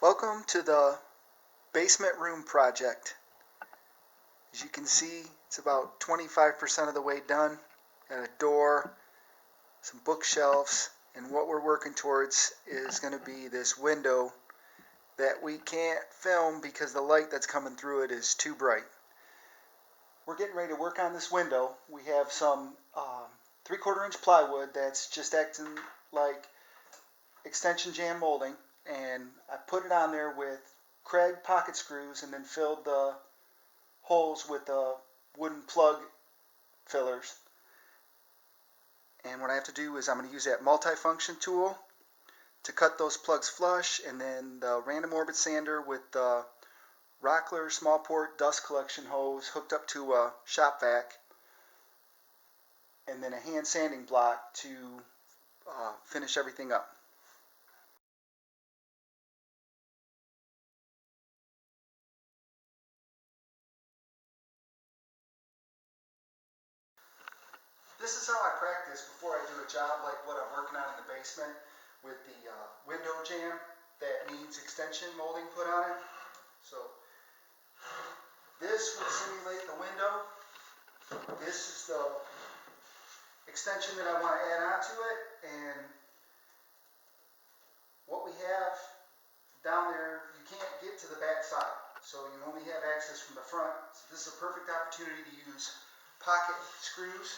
Welcome to the basement room project. As you can see, it's about 25% of the way done. Got a door, some bookshelves, and what we're working towards is going to be this window that we can't film because the light that's coming through it is too bright. We're getting ready to work on this window. We have some 3/4 inch plywood that's just acting like extension jamb molding, and I put it on there with Craig pocket screws and then filled the holes with wooden plug fillers. And what I have to do is I'm going to use that multifunction tool to cut those plugs flush, and then the random orbit sander with the Rockler small port dust collection hose hooked up to a shop vac, and then a hand sanding block to finish everything up. This is how I practice before I do a job like what I'm working on in the basement with the window jamb that needs extension molding put on it. So this would simulate the window. This is the extension that I want to add onto it, and what we have down there, you can't get to the back side, so you only have access from the front. So this is a perfect opportunity to use pocket screws.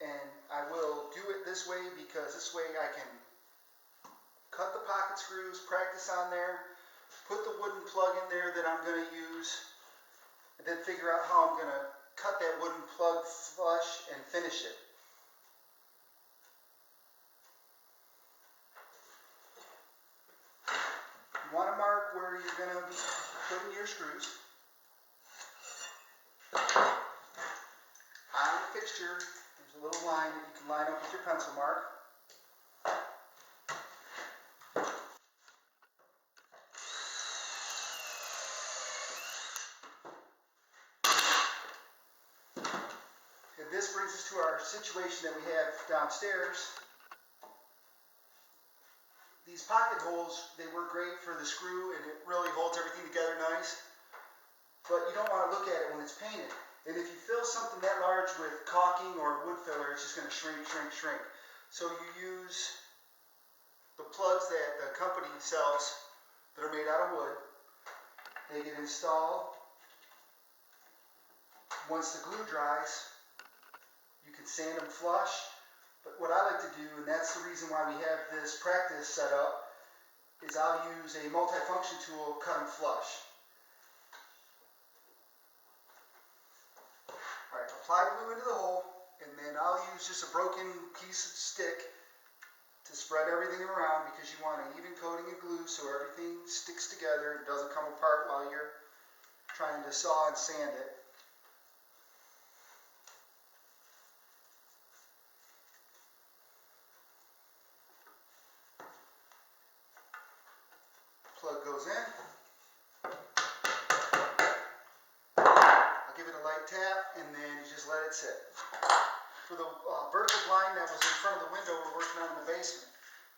And I will do it this way because this way I can cut the pocket screws, practice on there, put the wooden plug in there that I'm going to use, and then figure out how I'm going to cut that wooden plug flush and finish it. You want to mark where you're going to be putting your screws. On the fixture, there's a little line that you can line up with your pencil mark. And this brings us to our situation that we have downstairs. These pocket holes, they work great for the screw, and it really holds everything together nice. But you don't want to look at it when it's painted. And if you fill something that large with caulking or wood filler, it's just going to shrink, shrink, shrink. So you use the plugs that the company sells that are made out of wood. They get installed. Once the glue dries, you can sand them flush. But what I like to do, and that's the reason why we have this practice set up, is I'll use a multifunction tool, cut them flush. Alright, apply glue into the hole, and then I'll use just a broken piece of stick to spread everything around, because you want an even coating of glue so everything sticks together and doesn't come apart while you're trying to saw and sand it. Plug goes in. I'll give it a light tap, and then you just let it sit. For the vertical blind that was in front of the window we're working on in the basement.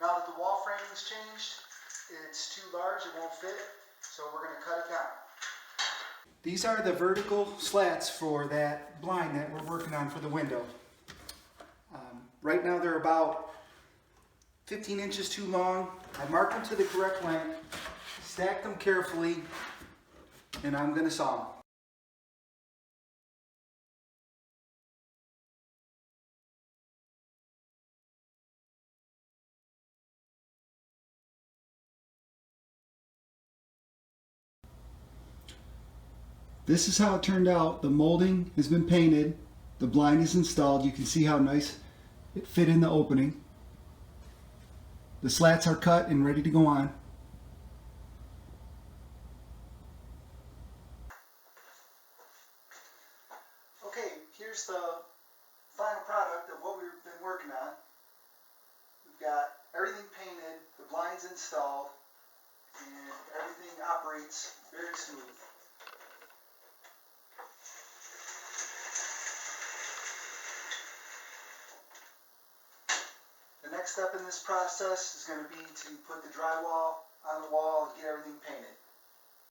Now that the wall framing's changed, it's too large, it won't fit, so we're going to cut it down. These are the vertical slats for that blind that we're working on for the window. Right now they're about 15 inches too long. I marked them to the correct length, stacked them carefully, and I'm going to saw them. This is how it turned out. The molding has been painted. The blind is installed. You can see how nice it fit in the opening. The slats are cut and ready to go on. Okay, here's the final product of what we've been working on. We've got everything painted, the blinds installed, and everything operates very smooth. The next step in this process is going to be to put the drywall on the wall and get everything painted.